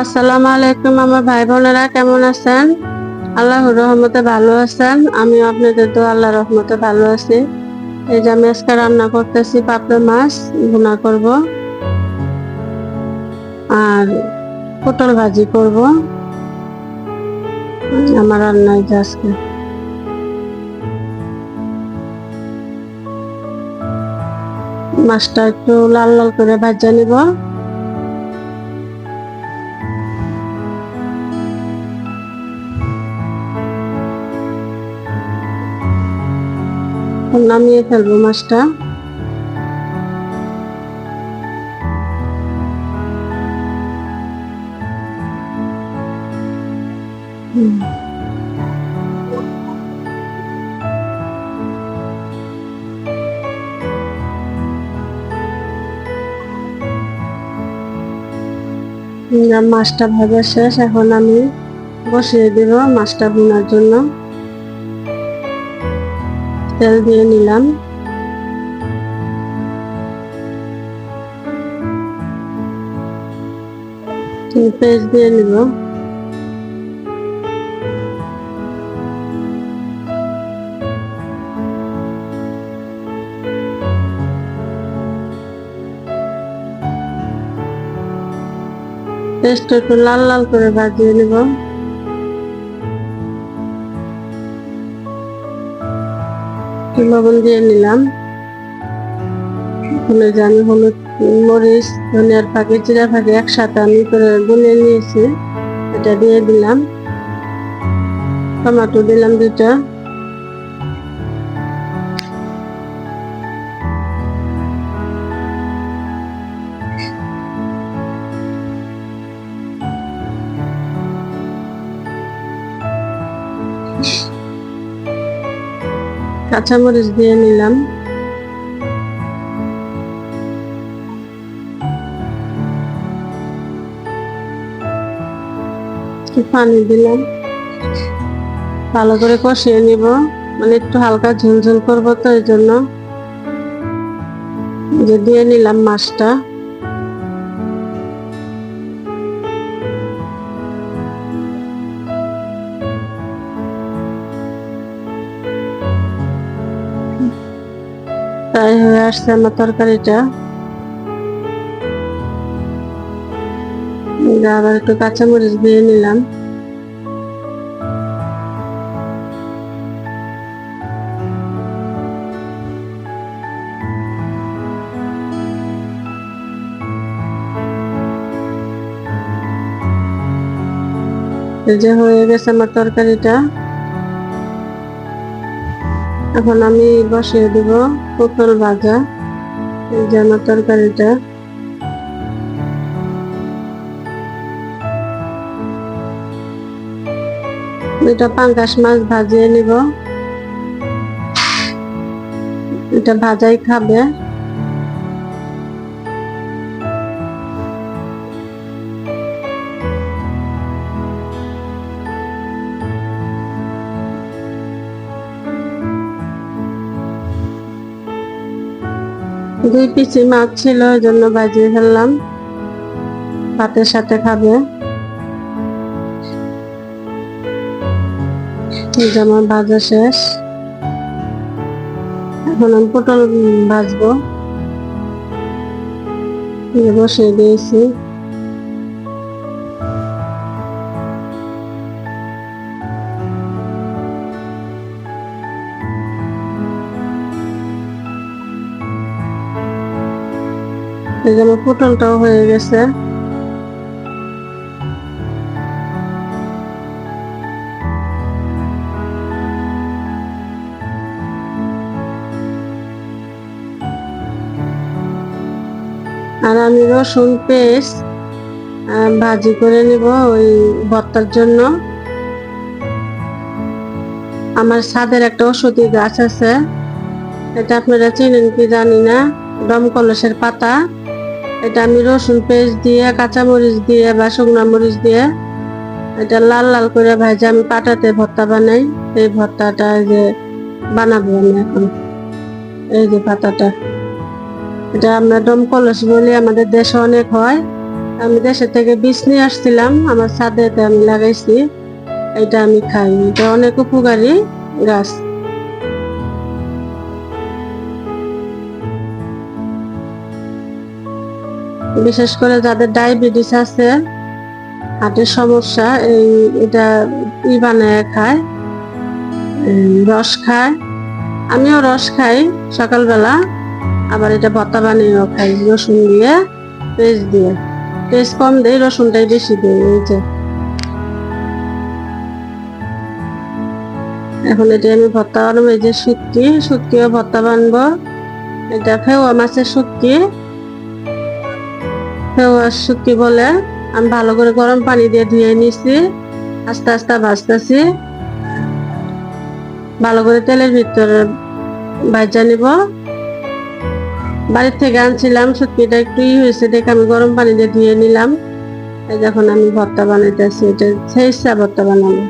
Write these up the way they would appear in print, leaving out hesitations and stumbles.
আসসালামু আলাইকুম আমার ভাই বোনেরা, কেমন আছেন? আল্লাহর রহমতে ভালো আছেন? আমিও আপনাদের তো আল্লাহর রহমতে ভালো আছি। এই যে আমি আজকে রান্না করতেছি পাবদা মাছ ভুনা করব আর পটল ভাজি করব। আমার রান্নায় যে আজকে মাছটা একটু লাল লাল করে ভাজা নিব। নামিয়ে ফেলবো মাছটা। মাছটা ভাজা শেষ, এখন আমি বসিয়ে দেব মাছটা ভুনার জন্য। তেল দিয়ে নিলাম, পেঁয়াজ দিয়ে নিব। পেঁয়াজটা একটু লাল লাল করে ভাজিয়ে নিব। লবণ দিয়ে নিলাম। আমি হলুদ, মরিচ, ধনিয়ার ফাঁকি, জিরা ফাঁকি একসাথে আমি করে গুলিয়ে নিয়েছি, এটা দিয়ে দিলাম। টমেটো দিলাম 2টা। কাঁচামরিচ দিয়ে নিলাম। পানি দিলাম, ভালো করে কষিয়ে নিব, মানে একটু হালকা ঝোলঝোল করবো তো এই জন্য যে দিয়ে নিলাম মাছটা। তাই হয়ে আসছে আমার তরকারিটা। আবার একটু কাঁচামরিচ দিয়ে নিলাম। এই যে হয়ে গেছে আমার তরকারিটা। এখন আমি বসিয়ে দেব পটল ভাজা। এই যে আমার তরকারিটা। এটা পাঙ্গাস মাছ ভাজিয়ে নিব, এটা ভাজাই খাবে। দুই পিসি মাছ ছিল, ওই জন্য ভাজিয়ে ফেললাম, ভাতের সাথে খাবে। আমার ভাজা শেষ, এখন আমি পটল ভাজবো। বসিয়ে দিয়েছি। এই যে আমার পটলটাও হয়ে গেছে। আর আমি রসুন পেস্ট ভাজি করে নিব ওই ভর্তার জন্য। আমার ছাদের একটা ওষুধি গাছ আছে, এটা আপনারা চেনেন কি জানি না, দমকলসের পাতা। এটা আমি রসুন পেস্ট দিয়ে, কাঁচামরিচ দিয়ে বা শুকনো মরিচ দিয়ে এটা লাল লাল করে ভাজা আমি পাটাতে ভর্তা বানাই। এই ভর্তাটা যে বানাবো আমি এখন। এই যে পাতাটা, এটা আমরা দমকলস বলি, আমাদের দেশে অনেক হয়। আমি দেশের থেকে বীজ নিয়ে আসছিলাম, আমার ছাদেতে আমি লাগাইছি। এটা আমি খাই, এটা অনেক উপকারী গাছ। বিশেষ করে যাদের ডায়াবেটিস আছে, হার্টের সমস্যা, এটা বানায় খায়, রস খায়। আমিও রস খাই সকালবেলা, আবার এটা ভর্তা বানিয়েও খাই, রসুন দিয়ে, পেঁয়াজ দিয়ে। পেঁয়াজ কম দেই, রসুনটাই বেশি দিই। এই যে এখন এটা আমি ভর্তা বানাবো। এই যে শুটকিও ভর্তা বানবো। এটা ফেওয়া মাছের শুটকি, ফেওয়া শুটকি বলে। আমি ভালো করে গরম পানি দিয়ে ধুয়ে নিছি, আস্তে আস্তে ভাজতেছি। ভালো করে তেলের ভিতরে ভাজা নিব। বাড়ির থেকে আনছিলাম, শুটকিটা একটু হয়েছে দেখে আমি গরম পানি দিয়ে ধুয়ে নিলাম। যখন আমি ভর্তা বানাইতেছি, এটা ছেঁচা ভর্তা বানাবো।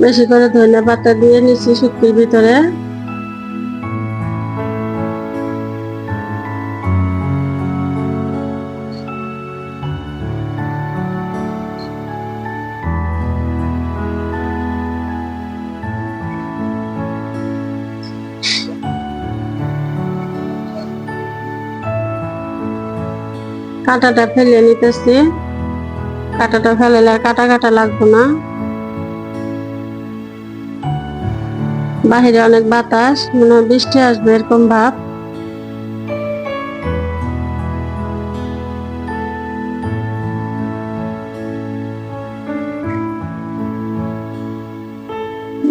বেশি করে ধনিয়া পাতা দিয়ে নিচ্ছি শুটকির ভিতরে। কাঁটাটা ফেলে নিতেছি, কাঁটাটা ফেলে কাটা কাটা লাগবো না। বাহিরে অনেক বাতাস, মনে হয় বৃষ্টি আসবে এরকম ভাব।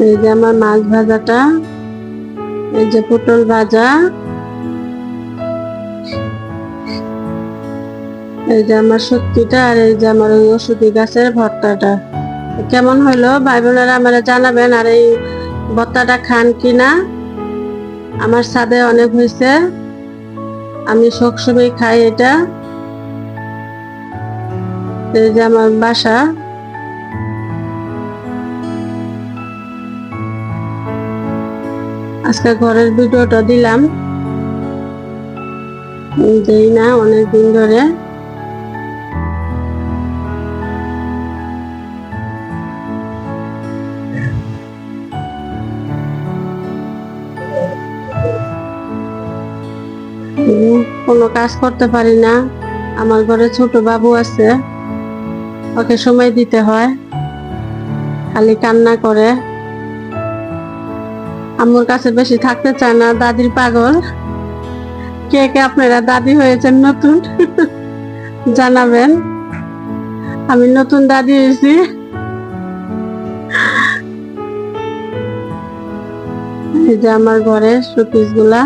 এই যে আমার মাছ ভাজাটা, এই যে পটল ভাজা, এই যে আমার শুটকিটা, আর এই যে আমার ওই ওষুধি গাছের ভর্তাটা। কেমন হইলো ভাই বোনেরা আমারা জানাবেন। আর এই ভর্তাটা খান কিনা। আমার ছাদে অনেক হয়েছে, আমি সবসময় খাই এটা। এই যে আমার বাসা। আজকে ঘরের ভিডিওটা দিলাম, দেই না অনেকদিন ধরে। কোনো কাজ করতে পারি না, আমার ঘরে ছোট বাবু আছে, ওকে সময় দিতে হয়, খালি কান্না করে। আম্মুর কাছে বেশি থাকতে চায় না, দাদির পাগল। কে কে আপনারা দাদি হয়েছেন নতুন জানাবেন। আমি নতুন দাদি হয়েছি। এই যে আমার ঘরে শোপিস গুলা।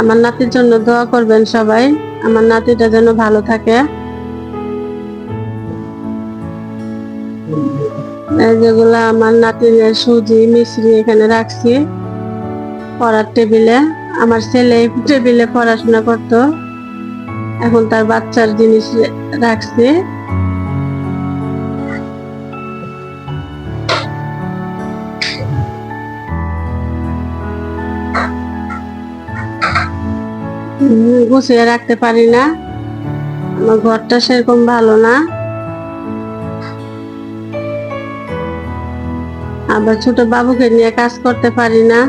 আমার নাতির জন্য দোয়া করবেন সবাই, আমার নাতিটা যেন ভালো থাকে। যেগুলা আমার নাতিনের সুজি মিশ্রি এখানে রাখছি পড়ার টেবিলে। আমার ছেলে টেবিলে পড়াশোনা করতো, এখন তার বাচ্চার জিনিস রাখছি। গুছিয়ে রাখতে পারি না, আমার ঘরটা সেরকম ভালো না। আবার ছোট বাবুকে নিয়ে কাজ করতে পারি না,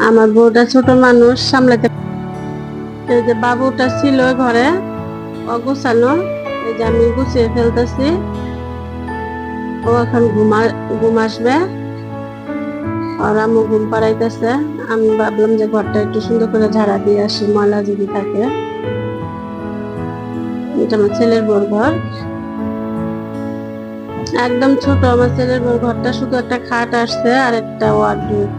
আমার বউটা ছোট মানুষ, সামলাতে। এই যে বাবুটা ছিল ঘরে অগোছানো, এই যে আমি গুছিয়ে ফেলতেছি। ও এখন ঘুম আসবে, আর আম্মু ঘুম পাড়াইতেছে। আমি ভাবলাম যে ঘরটা একটু সুন্দর করে ঝাড়া দিয়ে আসি, ময়লা যদি থাকে। এটা আমার ছেলের বউর ঘর, একদম ছোট আমার ছেলের বউর ঘরটা। শুধু একটা খাট আসছে আর একটা ওয়ার্ডরোব,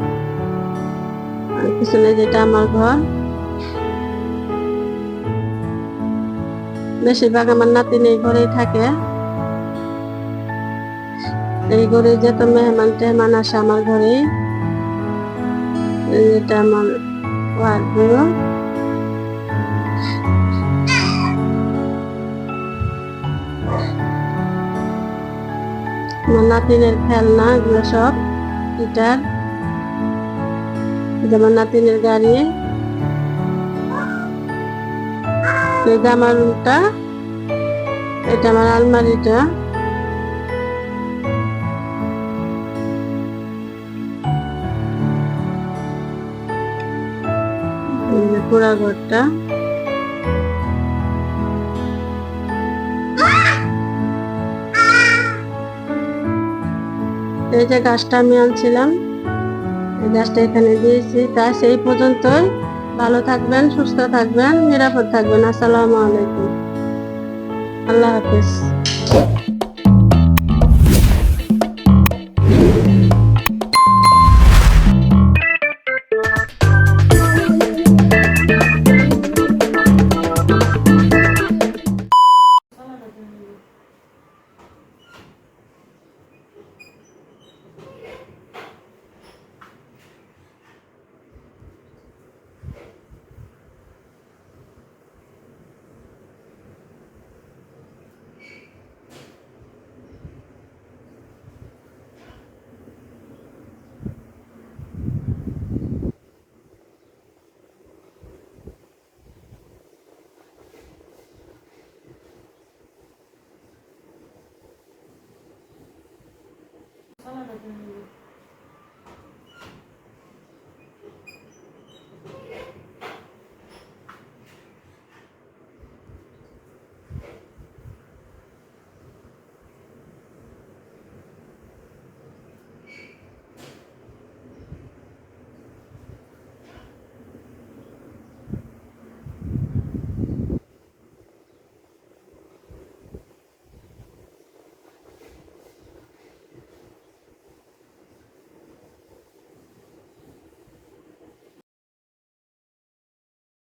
আর পিছনে যেটা আমার ঘর। বেশিরভাগ আমার নাতিন এই ঘরেই থাকে। এই ঘরে যত মেহমান টেহমান আসে আমার ঘরে। এটা আমার ওয়ার্ডরোব। আমার নাতিনের খেলনা এগুলো সব গিটার, যেমন নাতিনের গাড়ি। এই যে আমার রুমটা, এটা আমার আলমারিটা। এই যে পুরা ঘরটা। এই যে গাছটা আমি আনছিলাম, এই গাছটা এখানে দিয়েছি। তাই সেই পর্যন্তই। ভালো থাকবেন, সুস্থ থাকবেন, নিরাপদ থাকবেন। আসসালামু আলাইকুম। আল্লাহ হাফেজ।